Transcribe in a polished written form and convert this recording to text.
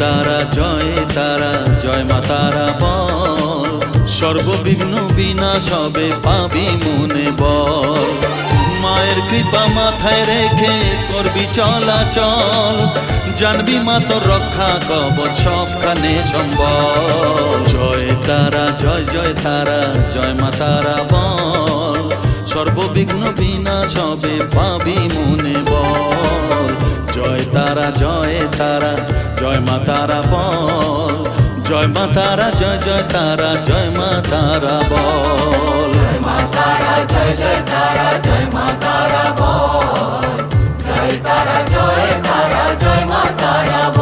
তারা জয় তারা জয় মা তারা বল, সর্ববিঘ্ন বিনাশ হবে পাবি মনে বল। মায়ের কৃপা মাথায় রেখে করবি চলাচল, জানবি মা তোর রক্ষা কবচ সবখানে সম্বল। জয় তারা জয় জয় তারা জয় মা তারা বল, সর্ববিঘ্ন বিনাশ হবে পাবি মনে বল। জয় তারা জয় তারা জয় মা তারা বল, জয় মা তারা জয় জয় তারা জয় মা তারা বল। জয় মা তারা জয় জয় তারা জয় মা তারা বল, জয় তারা জয় তারা জয় মা তারা বল।